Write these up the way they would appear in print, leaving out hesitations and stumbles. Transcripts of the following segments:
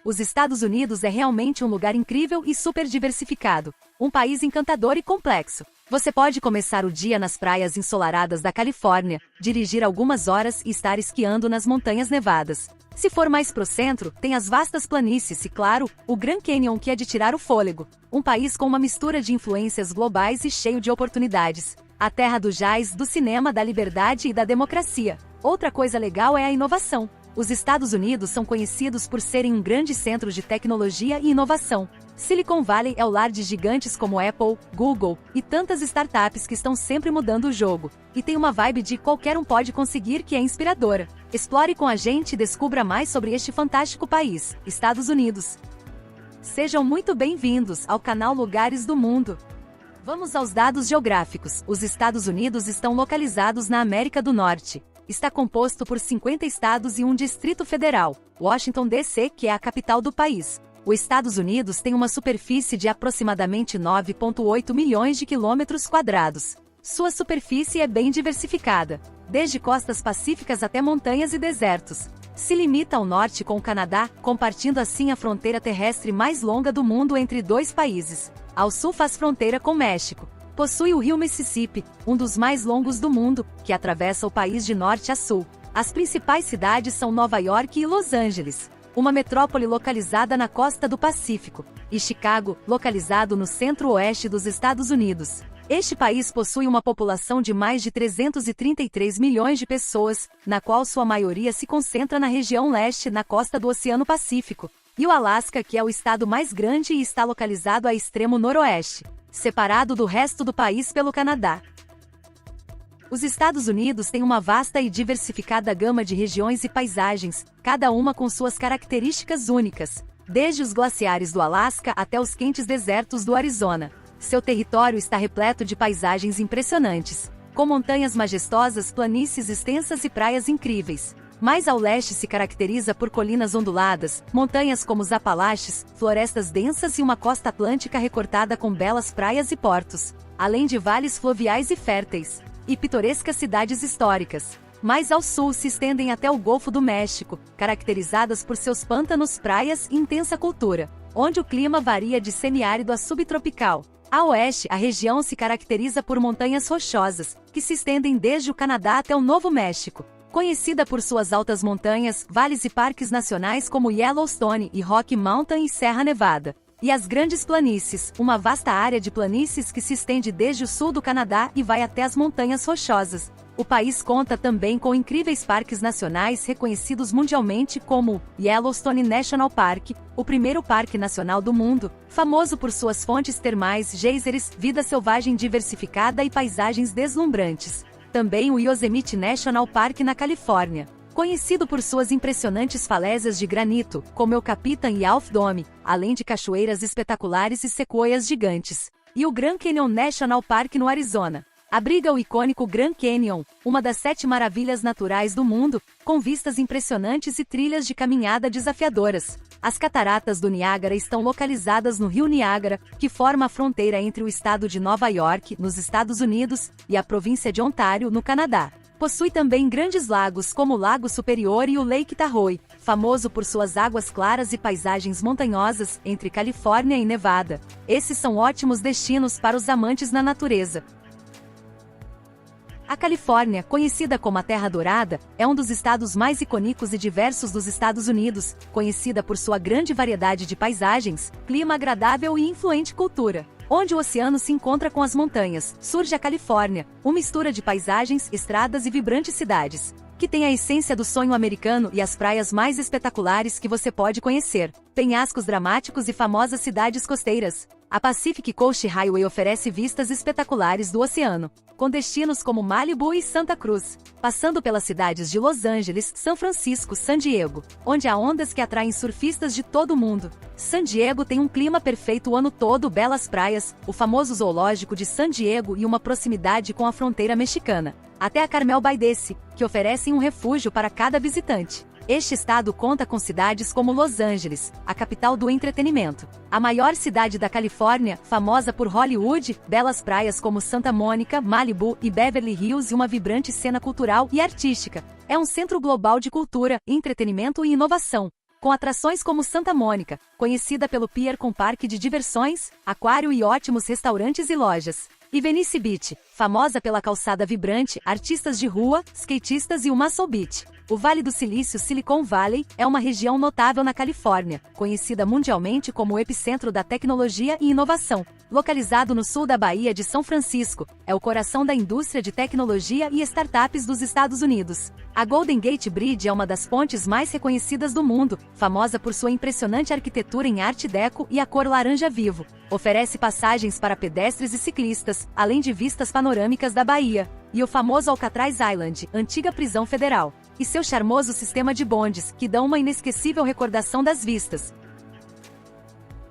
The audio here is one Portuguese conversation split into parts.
Os Estados Unidos é realmente um lugar incrível e super diversificado. Um país encantador e complexo. Você pode começar o dia nas praias ensolaradas da Califórnia, dirigir algumas horas e estar esquiando nas montanhas nevadas. Se for mais pro centro, tem as vastas planícies e, claro, o Grand Canyon, que é de tirar o fôlego. Um país com uma mistura de influências globais e cheio de oportunidades. A terra do jazz, do cinema, da liberdade e da democracia. Outra coisa legal é a inovação. Os Estados Unidos são conhecidos por serem um grande centro de tecnologia e inovação. Silicon Valley é o lar de gigantes como Apple, Google e tantas startups que estão sempre mudando o jogo. E tem uma vibe de qualquer um pode conseguir que é inspiradora. Explore com a gente e descubra mais sobre este fantástico país, Estados Unidos. Sejam muito bem-vindos ao canal Lugares do Mundo. Vamos aos dados geográficos. Os Estados Unidos estão localizados na América do Norte. Está composto por 50 estados e um distrito federal, Washington, D.C., que é a capital do país. Os Estados Unidos tem uma superfície de aproximadamente 9,8 milhões de quilômetros quadrados. Sua superfície é bem diversificada, desde costas pacíficas até montanhas e desertos. Se limita ao norte com o Canadá, compartilhando assim a fronteira terrestre mais longa do mundo entre dois países. Ao sul faz fronteira com México. Possui o rio Mississippi, um dos mais longos do mundo, que atravessa o país de norte a sul. As principais cidades são Nova York e Los Angeles, uma metrópole localizada na costa do Pacífico, e Chicago, localizado no centro-oeste dos Estados Unidos. Este país possui uma população de mais de 333 milhões de pessoas, na qual sua maioria se concentra na região leste, na costa do Oceano Pacífico, e o Alasca, que é o estado mais grande e está localizado a extremo noroeste, separado do resto do país pelo Canadá. Os Estados Unidos têm uma vasta e diversificada gama de regiões e paisagens, cada uma com suas características únicas, desde os glaciares do Alasca até os quentes desertos do Arizona. Seu território está repleto de paisagens impressionantes, com montanhas majestosas, planícies extensas e praias incríveis. Mais ao leste se caracteriza por colinas onduladas, montanhas como os Apalaches, florestas densas e uma costa atlântica recortada com belas praias e portos, além de vales fluviais e férteis, e pitorescas cidades históricas. Mais ao sul se estendem até o Golfo do México, caracterizadas por seus pântanos, praias e intensa cultura, onde o clima varia de semiárido a subtropical. A oeste, a região se caracteriza por montanhas rochosas, que se estendem desde o Canadá até o Novo México. Conhecida por suas altas montanhas, vales e parques nacionais como Yellowstone e Rocky Mountain e Serra Nevada. E as grandes planícies, uma vasta área de planícies que se estende desde o sul do Canadá e vai até as montanhas rochosas. O país conta também com incríveis parques nacionais reconhecidos mundialmente como Yellowstone National Park, o primeiro parque nacional do mundo, famoso por suas fontes termais, geysers, vida selvagem diversificada e paisagens deslumbrantes. Também o Yosemite National Park na Califórnia, conhecido por suas impressionantes falésias de granito, como o Capitan e Half Dome, além de cachoeiras espetaculares e sequoias gigantes. E o Grand Canyon National Park no Arizona. Abriga o icônico Grand Canyon, uma das 7 maravilhas naturais do mundo, com vistas impressionantes e trilhas de caminhada desafiadoras. As cataratas do Niágara estão localizadas no rio Niágara, que forma a fronteira entre o estado de Nova York, nos Estados Unidos, e a província de Ontário, no Canadá. Possui também grandes lagos como o Lago Superior e o Lake Tahoe, famoso por suas águas claras e paisagens montanhosas entre Califórnia e Nevada. Esses são ótimos destinos para os amantes da natureza. A Califórnia, conhecida como a Terra Dourada, é um dos estados mais icônicos e diversos dos Estados Unidos, conhecida por sua grande variedade de paisagens, clima agradável e influente cultura. Onde o oceano se encontra com as montanhas, surge a Califórnia, uma mistura de paisagens, estradas e vibrantes cidades, que tem a essência do sonho americano e as praias mais espetaculares que você pode conhecer, penhascos dramáticos e famosas cidades costeiras. A Pacific Coast Highway oferece vistas espetaculares do oceano, com destinos como Malibu e Santa Cruz, passando pelas cidades de Los Angeles, São Francisco, San Diego, onde há ondas que atraem surfistas de todo o mundo. San Diego tem um clima perfeito o ano todo, belas praias, o famoso zoológico de San Diego e uma proximidade com a fronteira mexicana, até a Carmel Bay Desce, que oferecem um refúgio para cada visitante. Este estado conta com cidades como Los Angeles, a capital do entretenimento, a maior cidade da Califórnia, famosa por Hollywood, belas praias como Santa Mônica, Malibu e Beverly Hills e uma vibrante cena cultural e artística. É um centro global de cultura, entretenimento e inovação. com atrações como Santa Mônica, conhecida pelo pier com parque de diversões, aquário e ótimos restaurantes e lojas. E Venice Beach, famosa pela calçada vibrante, artistas de rua, skatistas e o Muscle Beach. O Vale do Silício, Silicon Valley, é uma região notável na Califórnia, conhecida mundialmente como o epicentro da tecnologia e inovação. Localizado no sul da Baía de São Francisco, é o coração da indústria de tecnologia e startups dos Estados Unidos. A Golden Gate Bridge é uma das pontes mais reconhecidas do mundo, famosa por sua impressionante arquitetura em Art Deco e a cor laranja vivo. Oferece passagens para pedestres e ciclistas, além de vistas panorâmicas da Baía. E o famoso Alcatraz Island, antiga prisão federal. E seu charmoso sistema de bondes, que dão uma inesquecível recordação das vistas.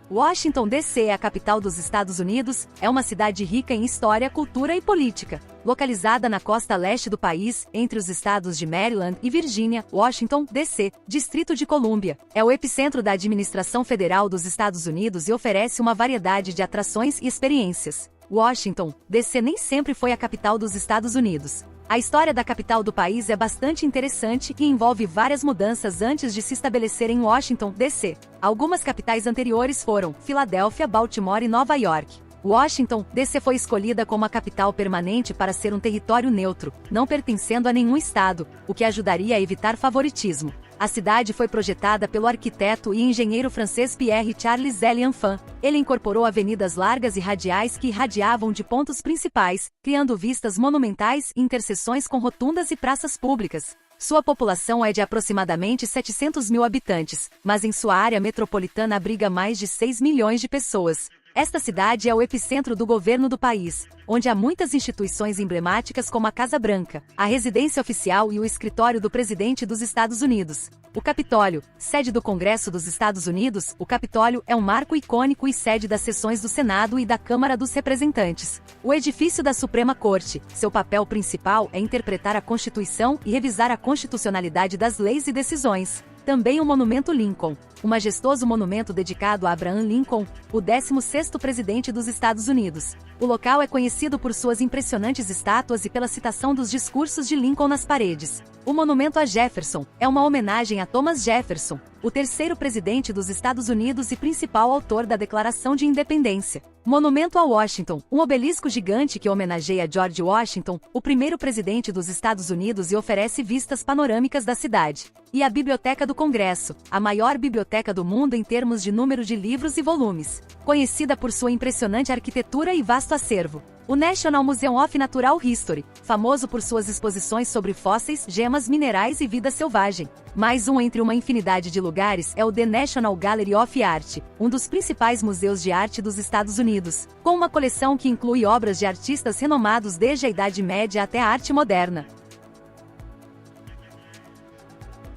Washington, D.C. é a capital dos Estados Unidos, é uma cidade rica em história, cultura e política. Localizada na costa leste do país, entre os estados de Maryland e Virgínia, Washington, D.C., Distrito de Colômbia, é o epicentro da administração federal dos Estados Unidos e oferece uma variedade de atrações e experiências. Washington, D.C. nem sempre foi a capital dos Estados Unidos. A história da capital do país é bastante interessante e envolve várias mudanças antes de se estabelecer em Washington, D.C. Algumas capitais anteriores foram Filadélfia, Baltimore e Nova York. Washington, D.C. foi escolhida como a capital permanente para ser um território neutro, não pertencendo a nenhum estado, o que ajudaria a evitar favoritismo. A cidade foi projetada pelo arquiteto e engenheiro francês Pierre Charles Elianfan. Ele incorporou avenidas largas e radiais que irradiavam de pontos principais, criando vistas monumentais e interseções com rotundas e praças públicas. Sua população é de aproximadamente 700 mil habitantes, mas em sua área metropolitana abriga mais de 6 milhões de pessoas. Esta cidade é o epicentro do governo do país, onde há muitas instituições emblemáticas como a Casa Branca, a residência oficial e o escritório do presidente dos Estados Unidos. O Capitólio, sede do Congresso dos Estados Unidos, o Capitólio é um marco icônico e sede das sessões do Senado e da Câmara dos Representantes. O edifício da Suprema Corte, seu papel principal é interpretar a Constituição e revisar a constitucionalidade das leis e decisões. Também o Monumento Lincoln, um majestoso monumento dedicado a Abraham Lincoln, o 16º presidente dos Estados Unidos. O local é conhecido por suas impressionantes estátuas e pela citação dos discursos de Lincoln nas paredes. O Monumento a Jefferson é uma homenagem a Thomas Jefferson, o terceiro presidente dos Estados Unidos e principal autor da Declaração de Independência. Monumento a Washington, um obelisco gigante que homenageia George Washington, o primeiro presidente dos Estados Unidos e oferece vistas panorâmicas da cidade. E a Biblioteca do Congresso, a maior biblioteca do mundo em termos de número de livros e volumes, conhecida por sua impressionante arquitetura e vasto acervo. O National Museum of Natural History, famoso por suas exposições sobre fósseis, gemas minerais e vida selvagem. Mais um entre uma infinidade de lugares é o The National Gallery of Art, um dos principais museus de arte dos Estados Unidos, com uma coleção que inclui obras de artistas renomados desde a Idade Média até a arte moderna.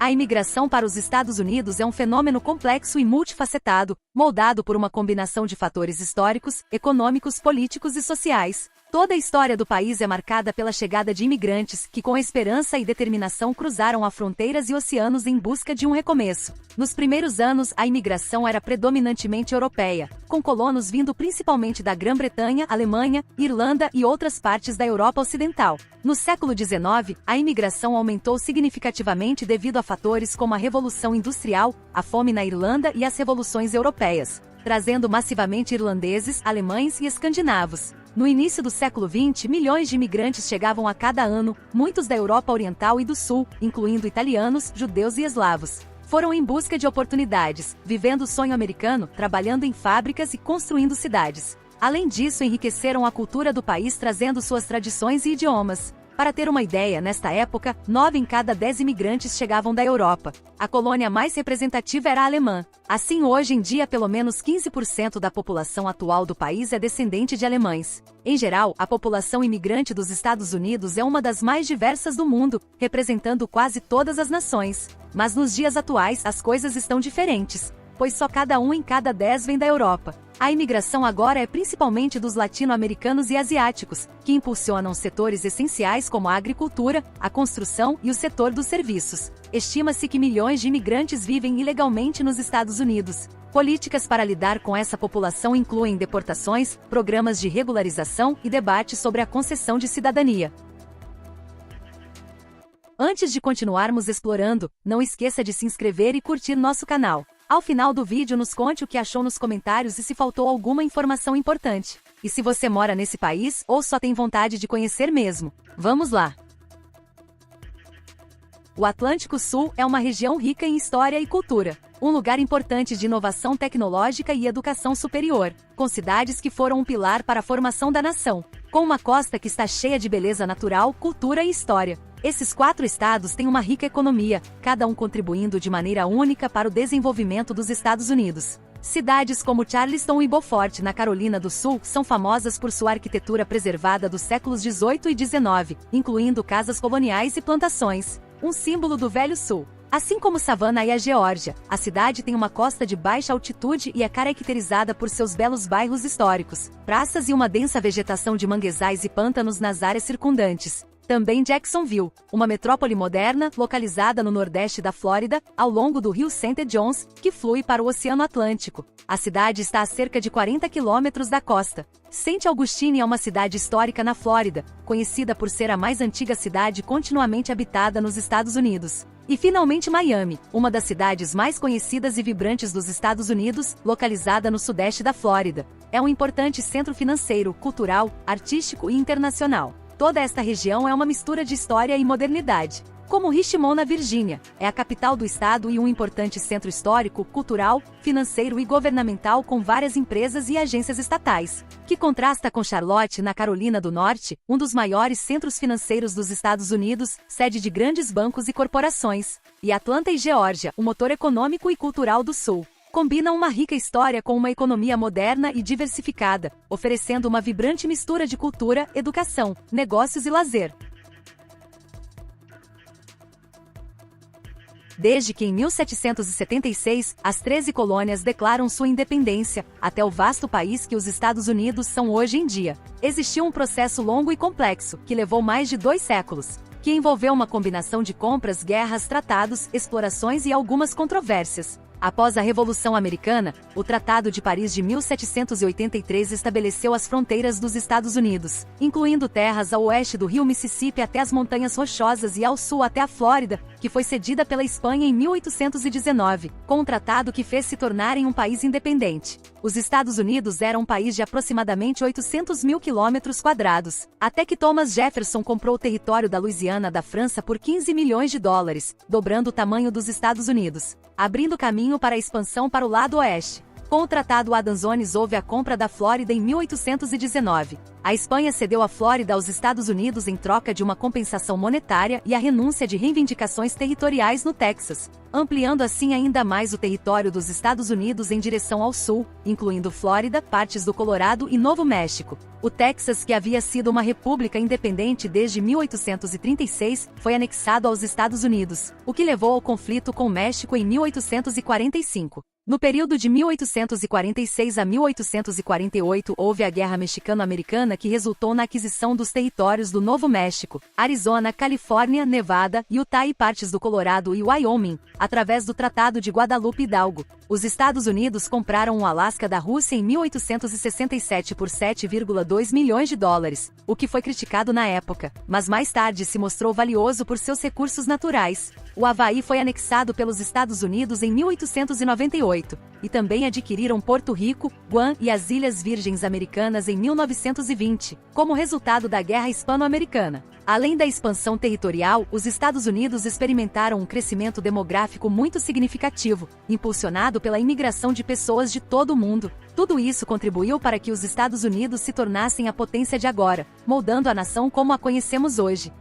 A imigração para os Estados Unidos é um fenômeno complexo e multifacetado, moldado por uma combinação de fatores históricos, econômicos, políticos e sociais. Toda a história do país é marcada pela chegada de imigrantes que, com esperança e determinação, cruzaram a fronteiras e oceanos em busca de um recomeço. Nos primeiros anos, a imigração era predominantemente europeia, com colonos vindo principalmente da Grã-Bretanha, Alemanha, Irlanda e outras partes da Europa Ocidental. No século XIX, a imigração aumentou significativamente devido a fatores como a Revolução Industrial, a fome na Irlanda e as revoluções europeias, trazendo massivamente irlandeses, alemães e escandinavos. No início do século XX, milhões de imigrantes chegavam a cada ano, muitos da Europa Oriental e do Sul, incluindo italianos, judeus e eslavos. Foram em busca de oportunidades, vivendo o sonho americano, trabalhando em fábricas e construindo cidades. Além disso, enriqueceram a cultura do país trazendo suas tradições e idiomas. Para ter uma ideia, nesta época, 9 em cada 10 imigrantes chegavam da Europa. A colônia mais representativa era a alemã. Assim, hoje em dia, pelo menos 15% da população atual do país é descendente de alemães. Em geral, a população imigrante dos Estados Unidos é uma das mais diversas do mundo, representando quase todas as nações. Mas nos dias atuais, as coisas estão diferentes, pois só cada 1 em cada 10 vem da Europa. A imigração agora é principalmente dos latino-americanos e asiáticos, que impulsionam setores essenciais como a agricultura, a construção e o setor dos serviços. Estima-se que milhões de imigrantes vivem ilegalmente nos Estados Unidos. Políticas para lidar com essa população incluem deportações, programas de regularização e debates sobre a concessão de cidadania. Antes de continuarmos explorando, não esqueça de se inscrever e curtir nosso canal. Ao final do vídeo nos conte o que achou nos comentários e se faltou alguma informação importante. E se você mora nesse país ou só tem vontade de conhecer mesmo. Vamos lá! O Atlântico Sul é uma região rica em história e cultura, um lugar importante de inovação tecnológica e educação superior, com cidades que foram um pilar para a formação da nação, com uma costa que está cheia de beleza natural, cultura e história. Esses 4 estados têm uma rica economia, cada um contribuindo de maneira única para o desenvolvimento dos Estados Unidos. Cidades como Charleston e Beaufort, na Carolina do Sul, são famosas por sua arquitetura preservada dos séculos 18 e 19, incluindo casas coloniais e plantações, um símbolo do Velho Sul. Assim como Savannah e a Geórgia, a cidade tem uma costa de baixa altitude e é caracterizada por seus belos bairros históricos, praças e uma densa vegetação de manguezais e pântanos nas áreas circundantes. Também Jacksonville, uma metrópole moderna localizada no nordeste da Flórida, ao longo do rio St. Johns, que flui para o Oceano Atlântico. A cidade está a cerca de 40 quilômetros da costa. St. Augustine é uma cidade histórica na Flórida, conhecida por ser a mais antiga cidade continuamente habitada nos Estados Unidos. E finalmente Miami, uma das cidades mais conhecidas e vibrantes dos Estados Unidos, localizada no sudeste da Flórida. É um importante centro financeiro, cultural, artístico e internacional. Toda esta região é uma mistura de história e modernidade. Como Richmond, na Virgínia, é a capital do estado e um importante centro histórico, cultural, financeiro e governamental com várias empresas e agências estatais, que contrasta com Charlotte, na Carolina do Norte, um dos maiores centros financeiros dos Estados Unidos, sede de grandes bancos e corporações, e Atlanta e Geórgia, o motor econômico e cultural do Sul. Combinam uma rica história com uma economia moderna e diversificada, oferecendo uma vibrante mistura de cultura, educação, negócios e lazer. Desde que em 1776, as 13 colônias declaram sua independência, até o vasto país que os Estados Unidos são hoje em dia, existiu um processo longo e complexo, que levou mais de 2 séculos, que envolveu uma combinação de compras, guerras, tratados, explorações e algumas controvérsias. Após a Revolução Americana, o Tratado de Paris de 1783 estabeleceu as fronteiras dos Estados Unidos, incluindo terras ao oeste do rio Mississippi até as Montanhas Rochosas e ao sul até a Flórida, que foi cedida pela Espanha em 1819, com um tratado que fez se tornarem um país independente. Os Estados Unidos eram um país de aproximadamente 800 mil quilômetros quadrados, até que Thomas Jefferson comprou o território da Louisiana da França por 15 milhões de dólares, dobrando o tamanho dos Estados Unidos, abrindo caminho para a expansão para o lado oeste. Com o Tratado Adams-Jones houve a compra da Flórida em 1819. A Espanha cedeu a Flórida aos Estados Unidos em troca de uma compensação monetária e a renúncia de reivindicações territoriais no Texas, ampliando assim ainda mais o território dos Estados Unidos em direção ao sul, incluindo Flórida, partes do Colorado e Novo México. O Texas, que havia sido uma república independente desde 1836, foi anexado aos Estados Unidos, o que levou ao conflito com o México em 1845. No período de 1846 a 1848 houve a Guerra Mexicano-Americana que resultou na aquisição dos territórios do Novo México, Arizona, Califórnia, Nevada, Utah e partes do Colorado e Wyoming, através do Tratado de Guadalupe Hidalgo. Os Estados Unidos compraram o Alasca da Rússia em 1867 por 7,2 milhões de dólares, o que foi criticado na época, mas mais tarde se mostrou valioso por seus recursos naturais. O Havaí foi anexado pelos Estados Unidos em 1898, e também adquiriram Porto Rico, Guam e as Ilhas Virgens Americanas em 1920, como resultado da Guerra Hispano-Americana. Além da expansão territorial, os Estados Unidos experimentaram um crescimento demográfico muito significativo, impulsionado pela imigração de pessoas de todo o mundo. Tudo isso contribuiu para que os Estados Unidos se tornassem a potência de agora, moldando a nação como a conhecemos hoje.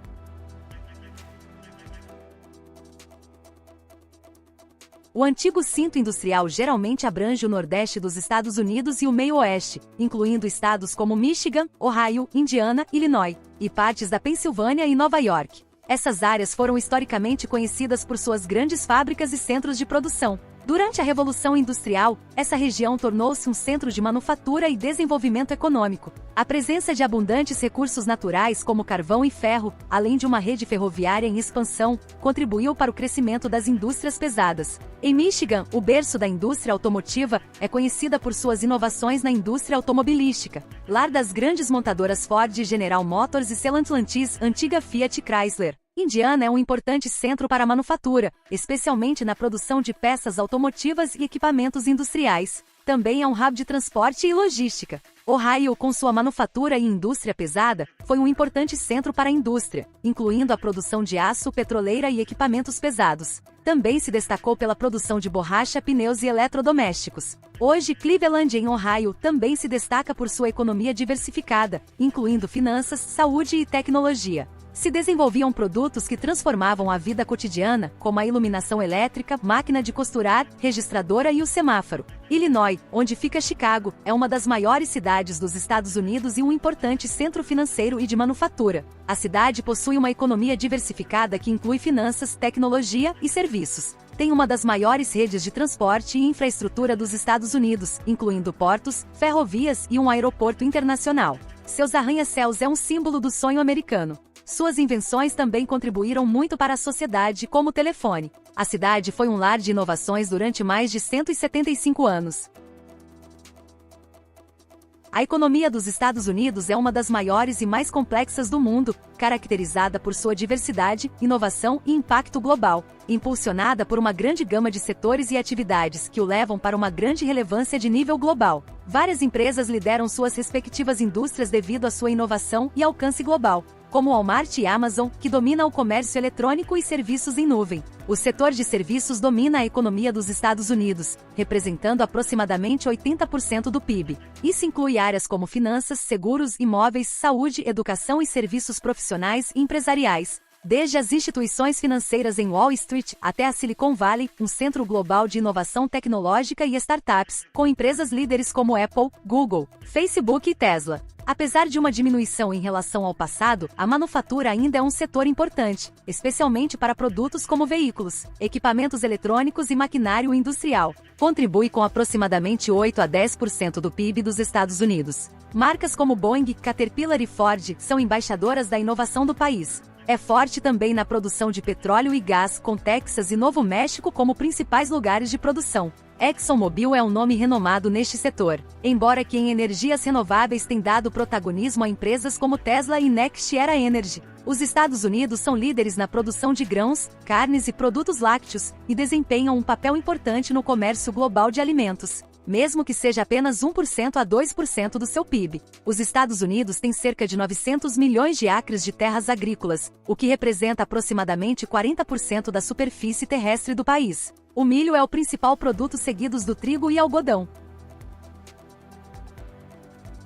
O antigo cinto industrial geralmente abrange o nordeste dos Estados Unidos e o meio-oeste, incluindo estados como Michigan, Ohio, Indiana, Illinois, e partes da Pensilvânia e Nova York. Essas áreas foram historicamente conhecidas por suas grandes fábricas e centros de produção. Durante a Revolução Industrial, essa região tornou-se um centro de manufatura e desenvolvimento econômico. A presença de abundantes recursos naturais como carvão e ferro, além de uma rede ferroviária em expansão, contribuiu para o crescimento das indústrias pesadas. Em Michigan, o berço da indústria automotiva, é conhecida por suas inovações na indústria automobilística, lar das grandes montadoras Ford, General Motors e Stellantis, antiga Fiat Chrysler. Indiana é um importante centro para a manufatura, especialmente na produção de peças automotivas e equipamentos industriais. Também é um hub de transporte e logística. Ohio, com sua manufatura e indústria pesada, foi um importante centro para a indústria, incluindo a produção de aço, petroleira e equipamentos pesados. Também se destacou pela produção de borracha, pneus e eletrodomésticos. Hoje, Cleveland, em Ohio, também se destaca por sua economia diversificada, incluindo finanças, saúde e tecnologia. Se desenvolviam produtos que transformavam a vida cotidiana, como a iluminação elétrica, máquina de costurar, registradora e o semáforo. Illinois, onde fica Chicago, é uma das maiores cidades dos Estados Unidos e um importante centro financeiro e de manufatura. A cidade possui uma economia diversificada que inclui finanças, tecnologia e serviços. Tem uma das maiores redes de transporte e infraestrutura dos Estados Unidos, incluindo portos, ferrovias e um aeroporto internacional. Seus arranha-céus é um símbolo do sonho americano. Suas invenções também contribuíram muito para a sociedade, como o telefone. A cidade foi um lar de inovações durante mais de 175 anos. A economia dos Estados Unidos é uma das maiores e mais complexas do mundo, caracterizada por sua diversidade, inovação e impacto global, impulsionada por uma grande gama de setores e atividades que o levam para uma grande relevância de nível global. Várias empresas lideram suas respectivas indústrias devido à sua inovação e alcance global, como Walmart e Amazon, que domina o comércio eletrônico e serviços em nuvem. O setor de serviços domina a economia dos Estados Unidos, representando aproximadamente 80% do PIB. Isso inclui áreas como finanças, seguros, imóveis, saúde, educação e serviços profissionais e empresariais. Desde as instituições financeiras em Wall Street até a Silicon Valley, um centro global de inovação tecnológica e startups, com empresas líderes como Apple, Google, Facebook e Tesla. Apesar de uma diminuição em relação ao passado, a manufatura ainda é um setor importante, especialmente para produtos como veículos, equipamentos eletrônicos e maquinário industrial. Contribui com aproximadamente 8 a 10% do PIB dos Estados Unidos. Marcas como Boeing, Caterpillar e Ford são embaixadoras da inovação do país. É forte também na produção de petróleo e gás, com Texas e Novo México como principais lugares de produção. ExxonMobil é um nome renomado neste setor, embora que em energias renováveis tem dado protagonismo a empresas como Tesla e NextEra Energy. Os Estados Unidos são líderes na produção de grãos, carnes e produtos lácteos, e desempenham um papel importante no comércio global de alimentos, mesmo que seja apenas 1% a 2% do seu PIB. Os Estados Unidos têm cerca de 900 milhões de acres de terras agrícolas, o que representa aproximadamente 40% da superfície terrestre do país. O milho é o principal produto seguidos do trigo e algodão.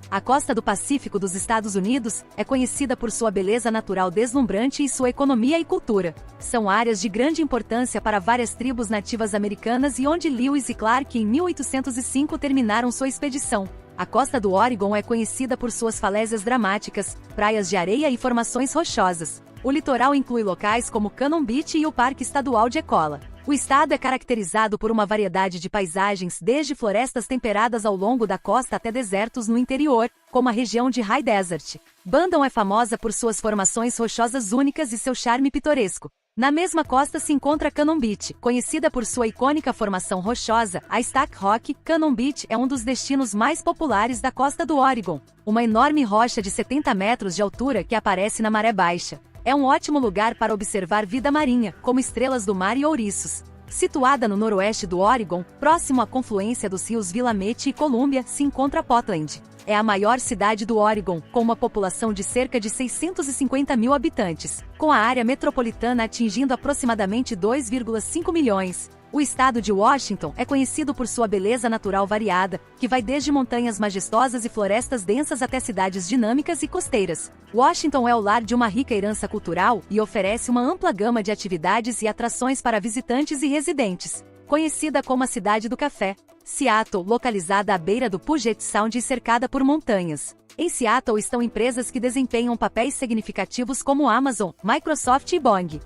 A costa do Pacífico dos Estados Unidos é conhecida por sua beleza natural deslumbrante e sua economia e cultura. São áreas de grande importância para várias tribos nativas americanas e onde Lewis e Clark em 1805 terminaram sua expedição. A costa do Oregon é conhecida por suas falésias dramáticas, praias de areia e formações rochosas. O litoral inclui locais como Cannon Beach e o Parque Estadual de Ecola. O estado é caracterizado por uma variedade de paisagens, desde florestas temperadas ao longo da costa até desertos no interior, como a região de High Desert. Bandon é famosa por suas formações rochosas únicas e seu charme pitoresco. Na mesma costa se encontra Cannon Beach, conhecida por sua icônica formação rochosa. A Stack Rock, Cannon Beach é um dos destinos mais populares da costa do Oregon, uma enorme rocha de 70 metros de altura que aparece na maré baixa. É um ótimo lugar para observar vida marinha, como estrelas do mar e ouriços. Situada no noroeste do Oregon, próximo à confluência dos rios Willamette e Columbia, se encontra Portland. É a maior cidade do Oregon, com uma população de cerca de 650 mil habitantes, com a área metropolitana atingindo aproximadamente 2,5 milhões. O estado de Washington é conhecido por sua beleza natural variada, que vai desde montanhas majestosas e florestas densas até cidades dinâmicas e costeiras. Washington é o lar de uma rica herança cultural e oferece uma ampla gama de atividades e atrações para visitantes e residentes. Conhecida como a Cidade do Café, Seattle, localizada à beira do Puget Sound e cercada por montanhas. Em Seattle estão empresas que desempenham papéis significativos como Amazon, Microsoft e Boeing.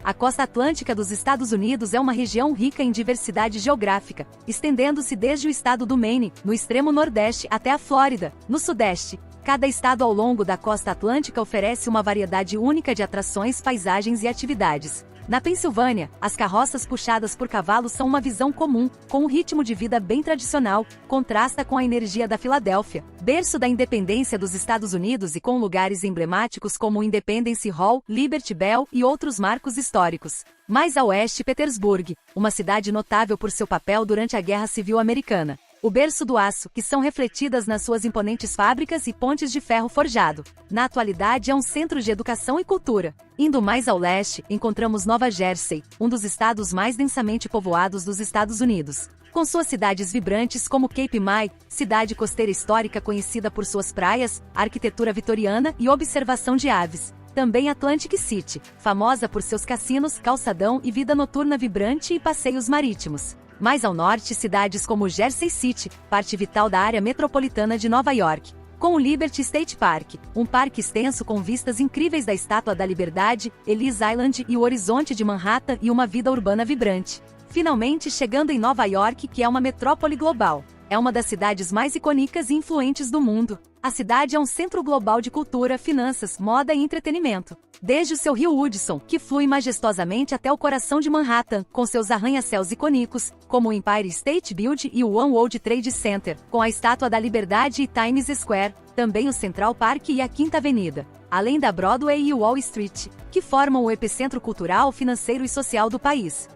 A costa atlântica dos Estados Unidos é uma região rica em diversidade geográfica, estendendo-se desde o estado do Maine, no extremo nordeste, até a Flórida, no sudeste. Cada estado ao longo da costa atlântica oferece uma variedade única de atrações, paisagens e atividades. Na Pensilvânia, as carroças puxadas por cavalos são uma visão comum, com um ritmo de vida bem tradicional, contrasta com a energia da Filadélfia, berço da independência dos Estados Unidos e com lugares emblemáticos como o Independence Hall, Liberty Bell e outros marcos históricos. Mais a oeste, Petersburg, uma cidade notável por seu papel durante a Guerra Civil Americana. O berço do aço, que são refletidas nas suas imponentes fábricas e pontes de ferro forjado. Na atualidade é um centro de educação e cultura. Indo mais ao leste, encontramos Nova Jersey, um dos estados mais densamente povoados dos Estados Unidos. Com suas cidades vibrantes como Cape May, cidade costeira histórica conhecida por suas praias, arquitetura vitoriana e observação de aves. Também Atlantic City, famosa por seus cassinos, calçadão e vida noturna vibrante e passeios marítimos. Mais ao norte, cidades como Jersey City, parte vital da área metropolitana de Nova York. Com o Liberty State Park, um parque extenso com vistas incríveis da Estátua da Liberdade, Ellis Island e o horizonte de Manhattan e uma vida urbana vibrante. Finalmente chegando em Nova York, que é uma metrópole global. É uma das cidades mais icônicas e influentes do mundo. A cidade é um centro global de cultura, finanças, moda e entretenimento. Desde o seu rio Hudson, que flui majestosamente até o coração de Manhattan, com seus arranha-céus icônicos, como o Empire State Building e o One World Trade Center, com a Estátua da Liberdade e Times Square, também o Central Park e a Quinta Avenida, além da Broadway e Wall Street, que formam o epicentro cultural, financeiro e social do país.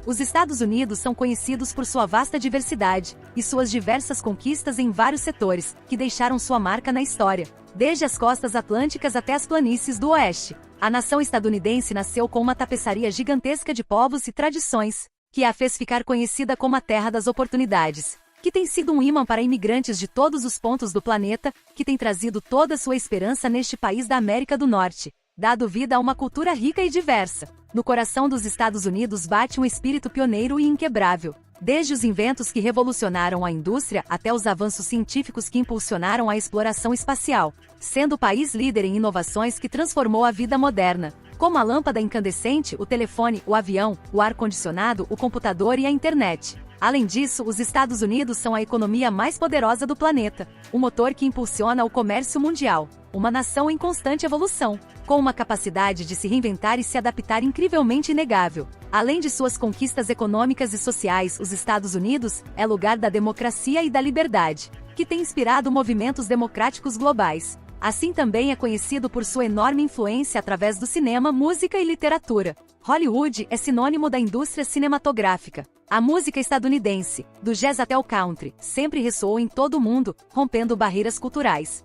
Os Estados Unidos são conhecidos por sua vasta diversidade e suas diversas conquistas em vários setores, que deixaram sua marca na história. Desde as costas atlânticas até as planícies do oeste, a nação estadunidense nasceu com uma tapeçaria gigantesca de povos e tradições, que a fez ficar conhecida como a Terra das Oportunidades, que tem sido um imã para imigrantes de todos os pontos do planeta, que tem trazido toda a sua esperança neste país da América do Norte, dado vida a uma cultura rica e diversa. No coração dos Estados Unidos bate um espírito pioneiro e inquebrável. Desde os inventos que revolucionaram a indústria até os avanços científicos que impulsionaram a exploração espacial, sendo o país líder em inovações que transformou a vida moderna, como a lâmpada incandescente, o telefone, o avião, o ar-condicionado, o computador e a internet. Além disso, os Estados Unidos são a economia mais poderosa do planeta, o motor que impulsiona o comércio mundial, uma nação em constante evolução, com uma capacidade de se reinventar e se adaptar incrivelmente inegável. Além de suas conquistas econômicas e sociais, os Estados Unidos é lugar da democracia e da liberdade, que tem inspirado movimentos democráticos globais. Assim também é conhecido por sua enorme influência através do cinema, música e literatura. Hollywood é sinônimo da indústria cinematográfica. A música estadunidense, do jazz até o country, sempre ressoou em todo o mundo, rompendo barreiras culturais.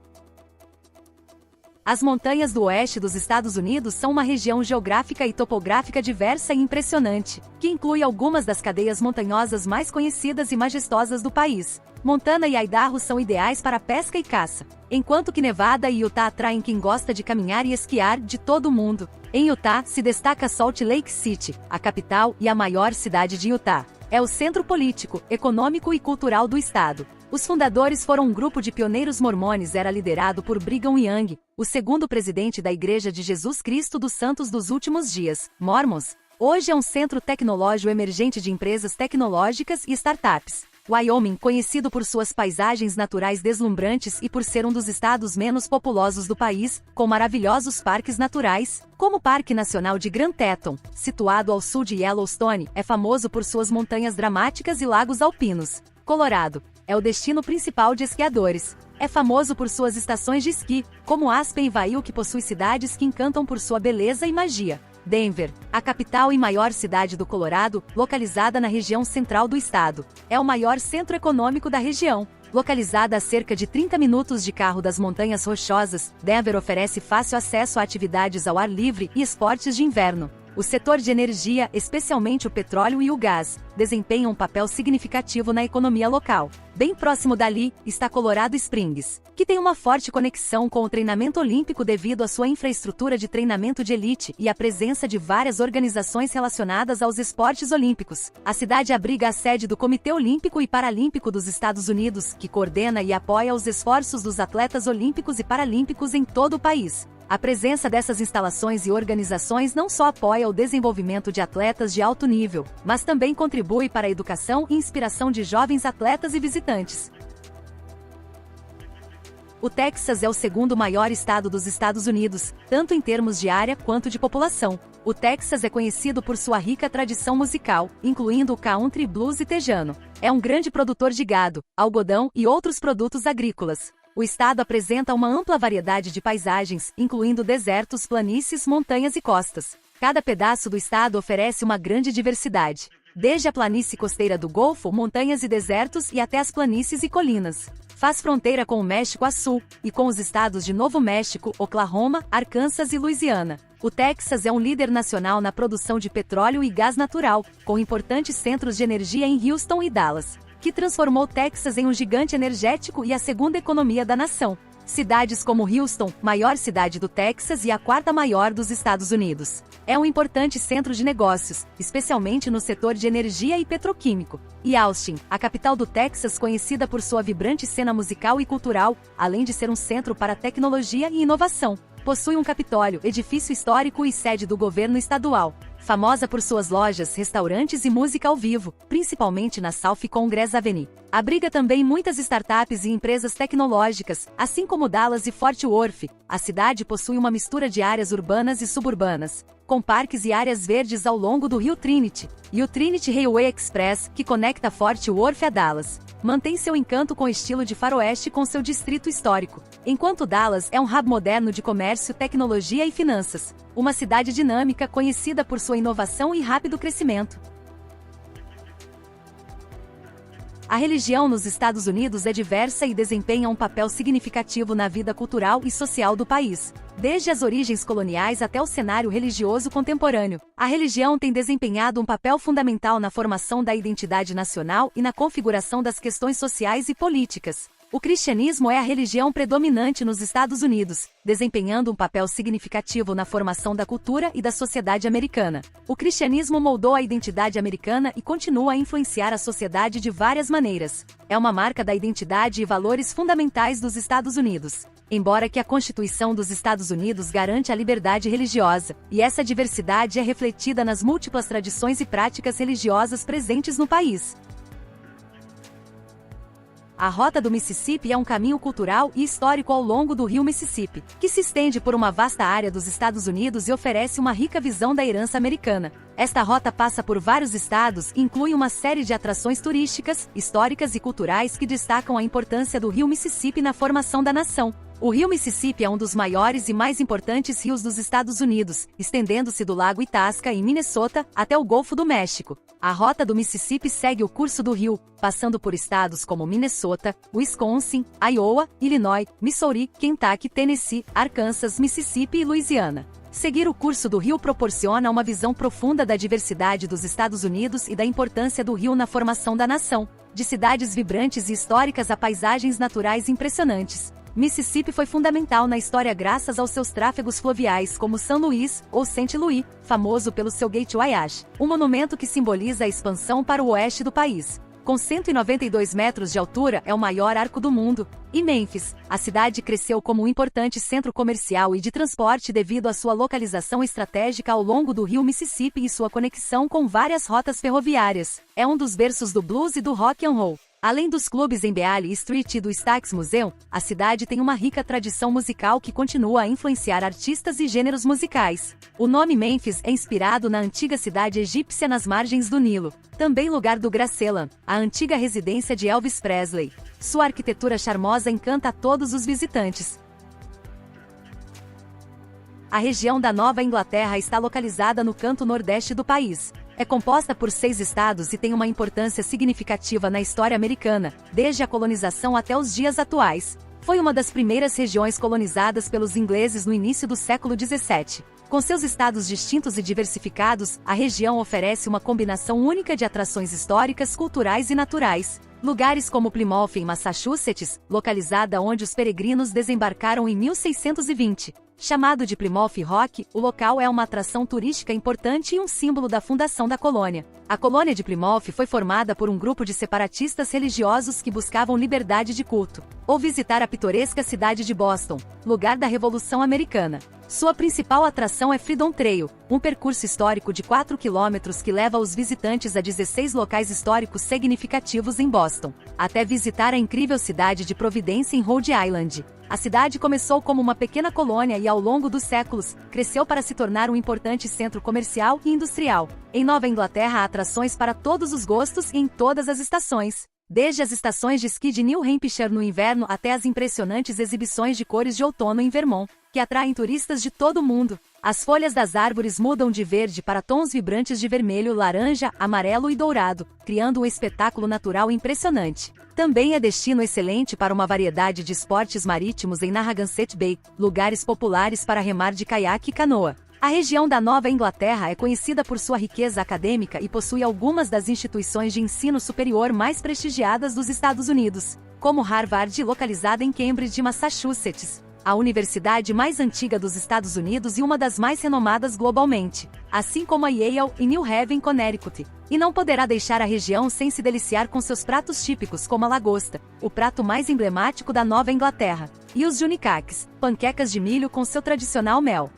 As montanhas do oeste dos Estados Unidos são uma região geográfica e topográfica diversa e impressionante, que inclui algumas das cadeias montanhosas mais conhecidas e majestosas do país. Montana e Idaho são ideais para pesca e caça, enquanto que Nevada e Utah atraem quem gosta de caminhar e esquiar de todo o mundo. Em Utah se destaca Salt Lake City, a capital e a maior cidade de Utah. É o centro político, econômico e cultural do estado. Os fundadores foram um grupo de pioneiros mormones era liderado por Brigham Young, o segundo presidente da Igreja de Jesus Cristo dos Santos dos Últimos Dias, Mormons. Hoje é um centro tecnológico emergente de empresas tecnológicas e startups. Wyoming, conhecido por suas paisagens naturais deslumbrantes e por ser um dos estados menos populosos do país, com maravilhosos parques naturais, como o Parque Nacional de Grand Teton, situado ao sul de Yellowstone, é famoso por suas montanhas dramáticas e lagos alpinos. Colorado é o destino principal de esquiadores. É famoso por suas estações de esqui, como Aspen e Vail, que possui cidades que encantam por sua beleza e magia. Denver, a capital e maior cidade do Colorado, localizada na região central do estado, é o maior centro econômico da região. Localizada a cerca de 30 minutos de carro das Montanhas Rochosas, Denver oferece fácil acesso a atividades ao ar livre e esportes de inverno. O setor de energia, especialmente o petróleo e o gás, desempenha um papel significativo na economia local. Bem próximo dali, está Colorado Springs, que tem uma forte conexão com o treinamento olímpico devido à sua infraestrutura de treinamento de elite e à presença de várias organizações relacionadas aos esportes olímpicos. A cidade abriga a sede do Comitê Olímpico e Paralímpico dos Estados Unidos, que coordena e apoia os esforços dos atletas olímpicos e paralímpicos em todo o país. A presença dessas instalações e organizações não só apoia o desenvolvimento de atletas de alto nível, mas também contribui para a educação e inspiração de jovens atletas e visitantes. O Texas é o segundo maior estado dos Estados Unidos, tanto em termos de área quanto de população. O Texas é conhecido por sua rica tradição musical, incluindo o country, blues e tejano. É um grande produtor de gado, algodão e outros produtos agrícolas. O estado apresenta uma ampla variedade de paisagens, incluindo desertos, planícies, montanhas e costas. Cada pedaço do estado oferece uma grande diversidade. Desde a planície costeira do Golfo, montanhas e desertos e até as planícies e colinas. Faz fronteira com o México a sul, e com os estados de Novo México, Oklahoma, Arkansas e Louisiana. O Texas é um líder nacional na produção de petróleo e gás natural, com importantes centros de energia em Houston e Dallas, que transformou Texas em um gigante energético e a segunda economia da nação. Cidades como Houston, maior cidade do Texas e a quarta maior dos Estados Unidos. É um importante centro de negócios, especialmente no setor de energia e petroquímico. E Austin, a capital do Texas, conhecida por sua vibrante cena musical e cultural, além de ser um centro para tecnologia e inovação. Possui um Capitólio, edifício histórico e sede do governo estadual. Famosa por suas lojas, restaurantes e música ao vivo, principalmente na South Congress Avenue. Abriga também muitas startups e empresas tecnológicas, assim como Dallas e Fort Worth. A cidade possui uma mistura de áreas urbanas e suburbanas, com parques e áreas verdes ao longo do rio Trinity, e o Trinity Railway Express, que conecta Fort Worth a Dallas. Mantém seu encanto com estilo de faroeste com seu distrito histórico, enquanto Dallas é um hub moderno de comércio, tecnologia e finanças. Uma cidade dinâmica conhecida por sua inovação e rápido crescimento. A religião nos Estados Unidos é diversa e desempenha um papel significativo na vida cultural e social do país. Desde as origens coloniais até o cenário religioso contemporâneo, a religião tem desempenhado um papel fundamental na formação da identidade nacional e na configuração das questões sociais e políticas. O cristianismo é a religião predominante nos Estados Unidos, desempenhando um papel significativo na formação da cultura e da sociedade americana. O cristianismo moldou a identidade americana e continua a influenciar a sociedade de várias maneiras. É uma marca da identidade e valores fundamentais dos Estados Unidos. Embora que a Constituição dos Estados Unidos garante a liberdade religiosa, e essa diversidade é refletida nas múltiplas tradições e práticas religiosas presentes no país. A Rota do Mississippi é um caminho cultural e histórico ao longo do rio Mississippi, que se estende por uma vasta área dos Estados Unidos e oferece uma rica visão da herança americana. Esta rota passa por vários estados e inclui uma série de atrações turísticas, históricas e culturais que destacam a importância do rio Mississippi na formação da nação. O rio Mississippi é um dos maiores e mais importantes rios dos Estados Unidos, estendendo-se do Lago Itasca, em Minnesota, até o Golfo do México. A Rota do Mississippi segue o curso do rio, passando por estados como Minnesota, Wisconsin, Iowa, Illinois, Missouri, Kentucky, Tennessee, Arkansas, Mississippi e Louisiana. Seguir o curso do rio proporciona uma visão profunda da diversidade dos Estados Unidos e da importância do rio na formação da nação, de cidades vibrantes e históricas a paisagens naturais impressionantes. Mississippi foi fundamental na história graças aos seus tráfegos fluviais como São Luís, ou Saint Louis, famoso pelo seu Gateway Ash, um monumento que simboliza a expansão para o oeste do país. Com 192 metros de altura, é o maior arco do mundo. E Memphis, a cidade cresceu como um importante centro comercial e de transporte devido à sua localização estratégica ao longo do rio Mississippi e sua conexão com várias rotas ferroviárias. É um dos berços do blues e do rock and roll. Além dos clubes em Beale Street e do Stax Museum, a cidade tem uma rica tradição musical que continua a influenciar artistas e gêneros musicais. O nome Memphis é inspirado na antiga cidade egípcia nas margens do Nilo, também lugar do Graceland, a antiga residência de Elvis Presley. Sua arquitetura charmosa encanta a todos os visitantes. A região da Nova Inglaterra está localizada no canto nordeste do país. É composta por 6 estados e tem uma importância significativa na história americana, desde a colonização até os dias atuais. Foi uma das primeiras regiões colonizadas pelos ingleses no início do século XVII. Com seus estados distintos e diversificados, a região oferece uma combinação única de atrações históricas, culturais e naturais. Lugares como Plymouth, em Massachusetts, localizada onde os peregrinos desembarcaram em 1620. Chamado de Plymouth Rock, o local é uma atração turística importante e um símbolo da fundação da colônia. A colônia de Plymouth foi formada por um grupo de separatistas religiosos que buscavam liberdade de culto. Ou visitar a pitoresca cidade de Boston, lugar da Revolução Americana. Sua principal atração é Freedom Trail, um percurso histórico de 4 quilômetros que leva os visitantes a 16 locais históricos significativos em Boston, até visitar a incrível cidade de Providence em Rhode Island. A cidade começou como uma pequena colônia e ao longo dos séculos, cresceu para se tornar um importante centro comercial e industrial. Em Nova Inglaterra há atrações para todos os gostos e em todas as estações. Desde as estações de esqui de New Hampshire no inverno até as impressionantes exibições de cores de outono em Vermont, que atraem turistas de todo o mundo. As folhas das árvores mudam de verde para tons vibrantes de vermelho, laranja, amarelo e dourado, criando um espetáculo natural impressionante. Também é destino excelente para uma variedade de esportes marítimos em Narragansett Bay, lugares populares para remar de caiaque e canoa. A região da Nova Inglaterra é conhecida por sua riqueza acadêmica e possui algumas das instituições de ensino superior mais prestigiadas dos Estados Unidos, como Harvard, localizada em Cambridge, Massachusetts, a universidade mais antiga dos Estados Unidos e uma das mais renomadas globalmente, assim como a Yale em New Haven, Connecticut. E não poderá deixar a região sem se deliciar com seus pratos típicos como a lagosta, o prato mais emblemático da Nova Inglaterra, e os junicakes, panquecas de milho com seu tradicional mel.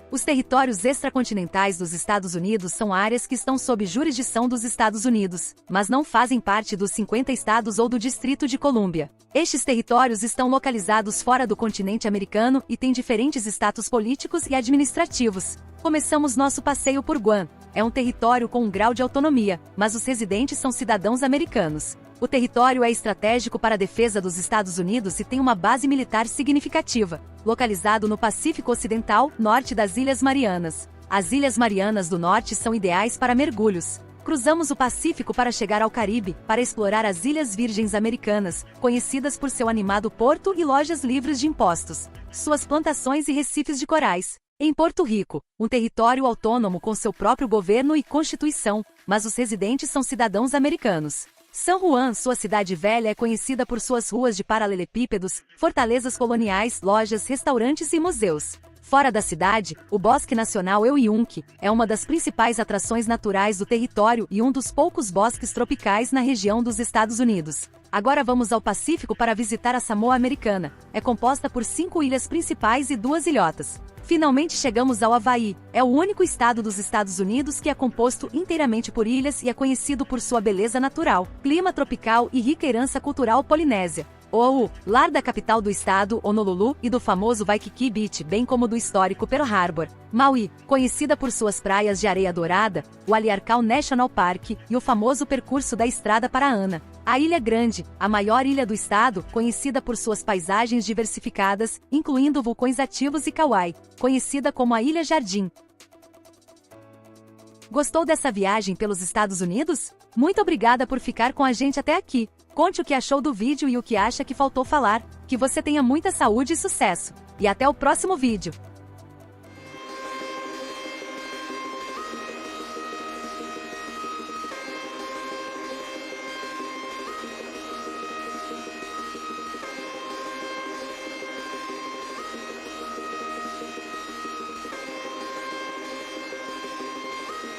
Os territórios extracontinentais dos Estados Unidos são áreas que estão sob jurisdição dos Estados Unidos, mas não fazem parte dos 50 estados ou do Distrito de Colômbia. Estes territórios estão localizados fora do continente americano e têm diferentes status políticos e administrativos. Começamos nosso passeio por Guam. É um território com um grau de autonomia, mas os residentes são cidadãos americanos. O território é estratégico para a defesa dos Estados Unidos e tem uma base militar significativa, localizado no Pacífico Ocidental, norte das Ilhas Marianas. As Ilhas Marianas do Norte são ideais para mergulhos. Cruzamos o Pacífico para chegar ao Caribe, para explorar as Ilhas Virgens Americanas, conhecidas por seu animado porto e lojas livres de impostos, suas plantações e recifes de corais. Em Porto Rico, um território autônomo com seu próprio governo e constituição, mas os residentes são cidadãos americanos. São Juan, sua cidade velha, é conhecida por suas ruas de paralelepípedos, fortalezas coloniais, lojas, restaurantes e museus. Fora da cidade, o Bosque Nacional Euyunk é uma das principais atrações naturais do território e um dos poucos bosques tropicais na região dos Estados Unidos. Agora vamos ao Pacífico para visitar a Samoa Americana. É composta por 5 ilhas principais e 2 ilhotas. Finalmente chegamos ao Havaí. É o único estado dos Estados Unidos que é composto inteiramente por ilhas e é conhecido por sua beleza natural, clima tropical e rica herança cultural polinésia. Oahu, lar da capital do estado, Honolulu, e do famoso Waikiki Beach, bem como do histórico Pearl Harbor. Maui, conhecida por suas praias de areia dourada, o Haliarcal National Park e o famoso percurso da Estrada para Ana. A Ilha Grande, a maior ilha do estado, conhecida por suas paisagens diversificadas, incluindo vulcões ativos e Kauai, conhecida como a Ilha Jardim. Gostou dessa viagem pelos Estados Unidos? Muito obrigada por ficar com a gente até aqui. Conte o que achou do vídeo e o que acha que faltou falar. Que você tenha muita saúde e sucesso. E até o próximo vídeo.